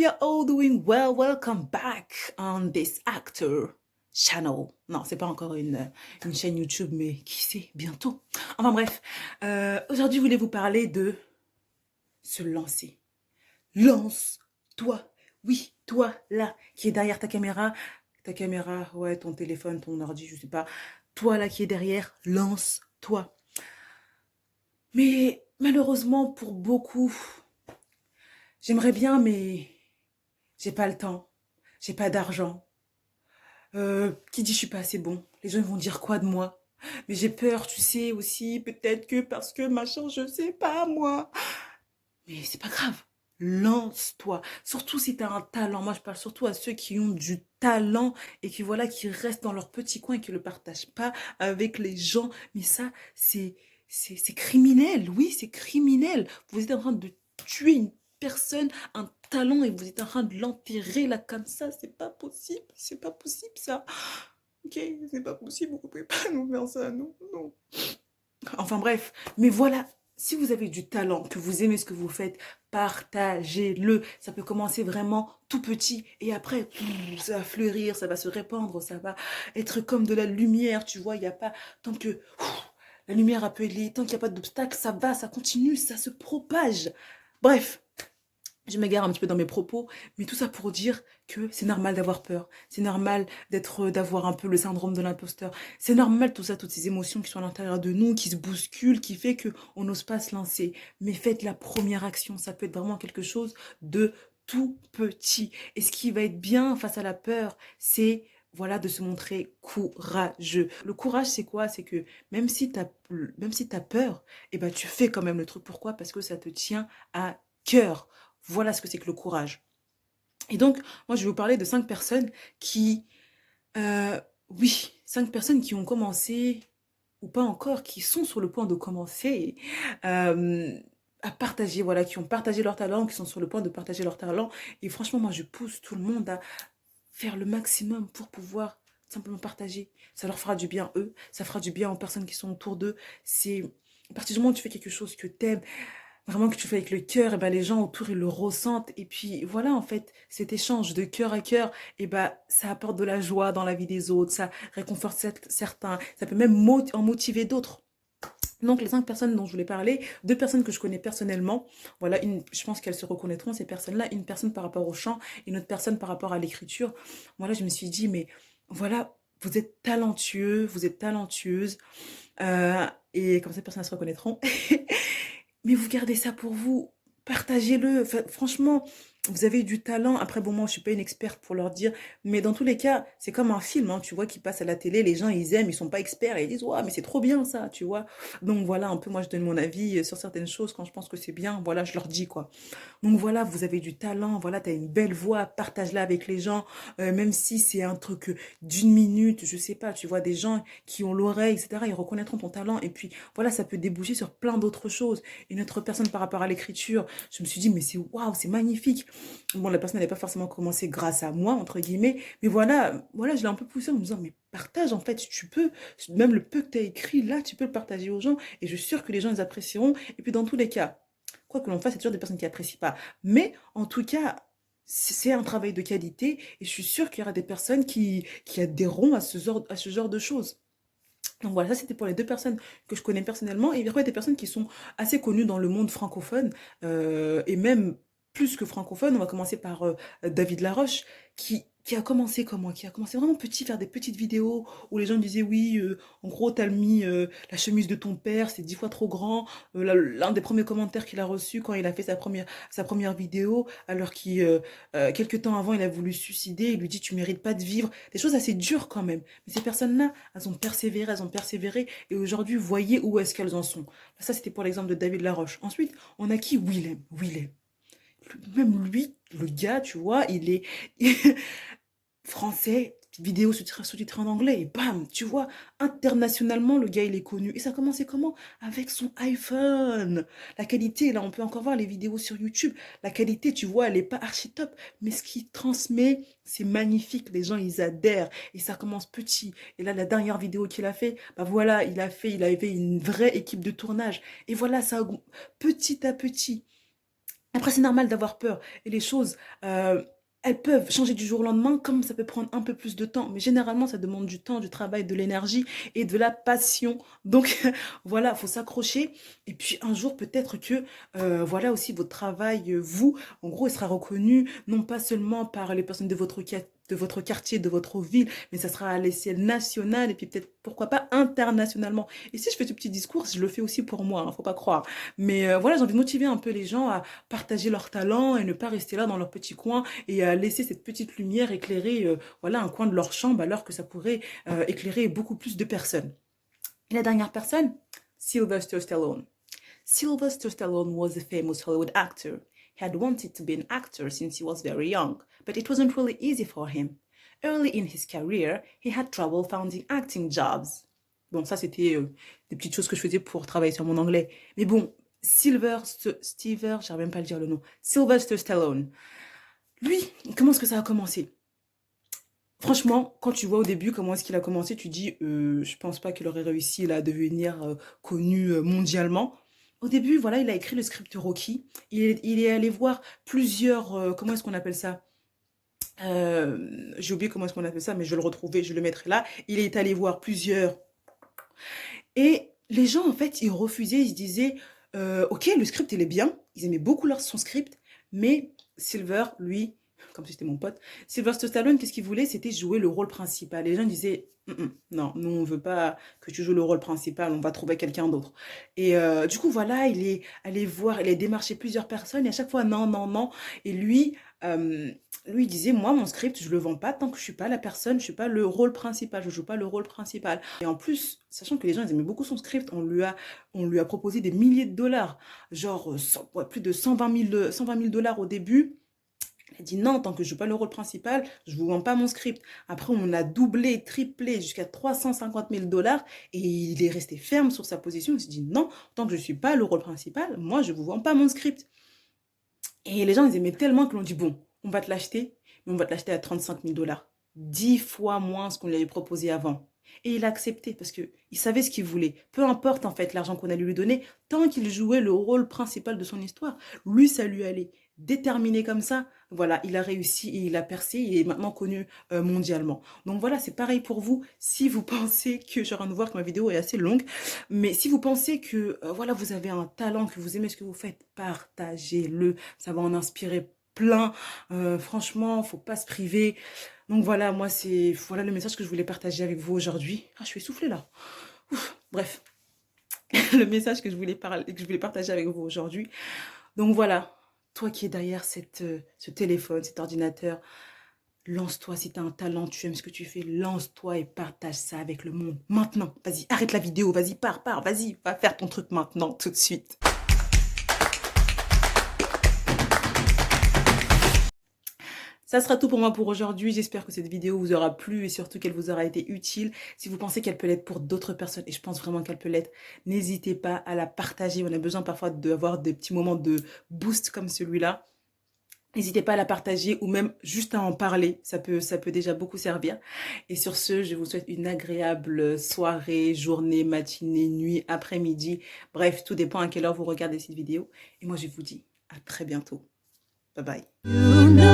you're all doing well. Welcome back on this actor channel. Non, c'est pas encore une chaîne YouTube, mais qui sait, bientôt. Enfin bref, aujourd'hui, je voulais vous parler de se lancer. Lance-toi. Oui, toi, là, qui est derrière ta caméra, ouais, ton téléphone, ton ordi, je sais pas. Toi, là, qui est derrière, lance-toi. Mais malheureusement, pour beaucoup, j'aimerais bien, mais j'ai pas le temps, j'ai pas d'argent. Qui dit je suis pas assez bon? Les gens vont dire quoi de moi? Mais j'ai peur, tu sais aussi, peut-être que parce que machin, je sais pas moi. Mais c'est pas grave. Lance-toi. Surtout si tu as un talent. Moi, je parle surtout à ceux qui ont du talent et qui, voilà, qui restent dans leur petit coin et qui le partagent pas avec les gens. Mais ça, c'est criminel. Oui, c'est criminel. Vous êtes en train de tuer une personne, un talent, et vous êtes en train de l'enterrer là comme ça. C'est pas possible. C'est pas possible, ça. Ok, c'est pas possible. Vous pouvez pas nous faire ça, non, non. Enfin bref, mais voilà, si vous avez du talent, que vous aimez ce que vous faites, partagez-le. Ça peut commencer vraiment tout petit et après, ça va fleurir, ça va se répandre, ça va être comme de la lumière, tu vois. Il n'y a pas, tant que la lumière appelée, tant qu'il n'y a pas d'obstacle, ça va, ça continue, ça se propage. Bref, je m'égare un petit peu dans mes propos, mais tout ça pour dire que c'est normal d'avoir peur. C'est normal d'avoir un peu le syndrome de l'imposteur. C'est normal tout ça, toutes ces émotions qui sont à l'intérieur de nous, qui se bousculent, qui fait que on n'ose pas se lancer. Mais faites la première action. Ça peut être vraiment quelque chose de tout petit. Et ce qui va être bien face à la peur, c'est voilà, de se montrer courageux. Le courage, c'est quoi? C'est que même si t'as peur, eh ben, tu fais quand même le truc. Pourquoi? Parce que ça te tient à cœur. Voilà ce que c'est que le courage. Et donc, moi, je vais vous parler de 5 personnes qui, euh, oui, 5 personnes qui ont commencé, ou pas encore, qui sont sur le point de commencer euh, à partager, voilà, qui ont partagé leur talent, qui sont sur le point de partager leur talent. Et franchement, moi, je pousse tout le monde à faire le maximum pour pouvoir simplement partager. Ça leur fera du bien, eux, ça fera du bien aux personnes qui sont autour d'eux. C'est à partir du moment où tu fais quelque chose que t'aimes, vraiment que tu fais avec le cœur, et ben les gens autour ils le ressentent et puis voilà en fait cet échange de cœur à cœur, et ben ça apporte de la joie dans la vie des autres, ça réconforte certains, ça peut même en motiver d'autres. Donc les 5 personnes dont je voulais parler, 2 personnes que je connais personnellement, voilà, je pense qu'elles se reconnaîtront ces personnes-là, une personne par rapport au chant, une autre personne par rapport à l'écriture. Voilà, je me suis dit mais voilà, vous êtes talentueux, vous êtes talentueuse, et comme ça, personne ne se reconnaîtront. Mais vous gardez ça pour vous, partagez-le. Enfin, franchement, vous avez du talent. Après, bon, moi, je suis pas une experte pour leur dire, mais dans tous les cas, c'est comme un film, hein, tu vois, qui passe à la télé, les gens, ils aiment, ils sont pas experts et ils disent, ouais, mais c'est trop bien ça, tu vois. Donc voilà, un peu, moi, je donne mon avis sur certaines choses quand je pense que c'est bien, voilà, je leur dis, quoi. Donc voilà, vous avez du talent, voilà, tu as une belle voix, partage-la avec les gens, même si c'est un truc d'1 minute, je sais pas, tu vois, des gens qui ont l'oreille, etc., ils reconnaîtront ton talent, et puis voilà, ça peut déboucher sur plein d'autres choses. Une autre personne par rapport à l'écriture, je me suis dit, mais c'est waouh, c'est magnifique. Bon, la personne n'avait pas forcément commencé grâce à moi, entre guillemets, mais voilà, je l'ai un peu poussé en me disant, mais partage, en fait, tu peux, même le peu que tu as écrit, là, tu peux le partager aux gens, et je suis sûre que les gens, ils apprécieront, et puis dans tous les cas, quoi que l'on fasse, c'est toujours des personnes qui apprécient pas. Mais en tout cas, c'est un travail de qualité et je suis sûre qu'il y aura des personnes qui adhéreront à ce genre de choses. Donc voilà, ça c'était pour les 2 personnes que je connais personnellement. Et il y a des personnes qui sont assez connues dans le monde francophone, et même plus que francophone. On va commencer par David Laroche, qui a commencé comme moi, qui a commencé vraiment petit, faire des petites vidéos où les gens disaient oui, en gros, t'as mis la chemise de ton père, c'est 10 fois trop grand. L'un des premiers commentaires qu'il a reçu quand il a fait sa première vidéo, alors quelques temps avant, il a voulu se suicider, il lui dit tu mérites pas de vivre. Des choses assez dures quand même. Mais ces personnes-là, elles ont persévéré, et aujourd'hui, voyez où est-ce qu'elles en sont. Ça, c'était pour l'exemple de David Laroche. Ensuite, on a qui? Willem. Même lui, le gars, tu vois, il est français, vidéo sous-titrée en anglais, et bam, tu vois, internationalement, le gars, il est connu. Et ça a commencé comment? Avec son iPhone. La qualité, là, on peut encore voir les vidéos sur YouTube. La qualité, tu vois, elle est pas archi top, mais ce qu'il transmet, c'est magnifique. Les gens, ils adhèrent. Et ça commence petit. Et là, la dernière vidéo qu'il a fait, bah voilà, il avait une vraie équipe de tournage. Et voilà, ça augmente petit à petit. Après, c'est normal d'avoir peur. Et les choses, elles peuvent changer du jour au lendemain, comme ça peut prendre un peu plus de temps. Mais généralement, ça demande du temps, du travail, de l'énergie et de la passion. Donc, voilà, il faut s'accrocher. Et puis, un jour, peut-être que, voilà aussi, votre travail, vous, en gros, il sera reconnu, non pas seulement par les personnes de votre quartier, de votre ville, mais ça sera à l'échelle nationale et puis peut-être, pourquoi pas, internationalement. Et si je fais ce petit discours, je le fais aussi pour moi, hein, faut pas croire. Mais voilà, j'ai envie de motiver un peu les gens à partager leur talent et ne pas rester là dans leur petit coin et à laisser cette petite lumière éclairer voilà, un coin de leur chambre alors que ça pourrait éclairer beaucoup plus de personnes. Et la dernière personne, Sylvester Stallone. Sylvester Stallone was a famous Hollywood actor. He had wanted to be an actor since he was very young, but it wasn't really easy for him. Early in his career, he had trouble finding acting jobs. Bon, ça, c'était des petites choses que je faisais pour travailler sur mon anglais. Mais bon, j'arrive même pas à le dire le nom. Sylvester Stallone. Lui, comment est-ce que ça a commencé? Franchement, quand tu vois au début comment est-ce qu'il a commencé, tu dis, je pense pas qu'il aurait réussi là, à devenir connu mondialement. Au début, voilà, il a écrit le script Rocky. Il est allé voir plusieurs, comment est-ce qu'on appelle ça? J'ai oublié comment est-ce qu'on appelle ça, mais je vais le retrouver, je le mettrai là. Il est allé voir plusieurs. Et les gens, en fait, ils refusaient, ils se disaient, ok, le script, il est bien. Ils aimaient beaucoup son script, mais Silver, lui, comme si c'était mon pote, Sylvester Stallone, qu'est-ce qu'il voulait? C'était jouer le rôle principal. Et les gens disaient, non, nous, on veut pas que tu joues le rôle principal, on va trouver quelqu'un d'autre. Et du coup, voilà, il est allé voir, il a démarché plusieurs personnes, et à chaque fois, non, non, non. Et lui, il disait, moi, mon script, je le vends pas tant que je suis pas la personne, je suis pas le rôle principal, je joue pas le rôle principal. Et en plus, sachant que les gens, ils aimaient beaucoup son script, on lui a proposé des milliers de dollars, genre ouais, plus de 120 000 dollars au début. Il a dit non, tant que je joue pas le rôle principal, je vous vends pas mon script. Après, on a doublé, triplé jusqu'à 350 000 dollars et il est resté ferme sur sa position. Il s'est dit non, tant que je suis pas le rôle principal, moi, je vous vends pas mon script. Et les gens, ils aimaient tellement que l'on dit bon, on va te l'acheter, mais on va te l'acheter à 35 000 dollars. 10 fois moins ce qu'on lui avait proposé avant. Et il a accepté parce qu'il savait ce qu'il voulait. Peu importe en fait l'argent qu'on allait lui donner, tant qu'il jouait le rôle principal de son histoire, lui, ça lui allait. Déterminé comme ça, voilà, il a réussi et il a percé, il est maintenant connu mondialement. Donc voilà, c'est pareil pour vous. Si vous pensez que, je viens de voir que ma vidéo est assez longue, mais si vous pensez que voilà, vous avez un talent, que vous aimez ce que vous faites, partagez-le. Ça va en inspirer plein. Franchement, faut pas se priver. Donc voilà, moi c'est voilà le message que je voulais partager avec vous aujourd'hui. Ah, je suis essoufflée là. Ouf, bref, le message que je voulais partager avec vous aujourd'hui. Donc voilà, toi qui es derrière ce téléphone, cet ordinateur, lance-toi si tu as un talent, tu aimes ce que tu fais, lance-toi et partage ça avec le monde. Maintenant, vas-y, arrête la vidéo, vas-y, pars, vas-y, va faire ton truc maintenant, tout de suite. Ça sera tout pour moi pour aujourd'hui. J'espère que cette vidéo vous aura plu et surtout qu'elle vous aura été utile. Si vous pensez qu'elle peut l'être pour d'autres personnes, et je pense vraiment qu'elle peut l'être, n'hésitez pas à la partager. On a besoin parfois d'avoir des petits moments de boost comme celui-là. N'hésitez pas à la partager ou même juste à en parler. Ça peut déjà beaucoup servir. Et sur ce, je vous souhaite une agréable soirée, journée, matinée, nuit, après-midi. Bref, tout dépend à quelle heure vous regardez cette vidéo. Et moi, je vous dis à très bientôt. Bye bye.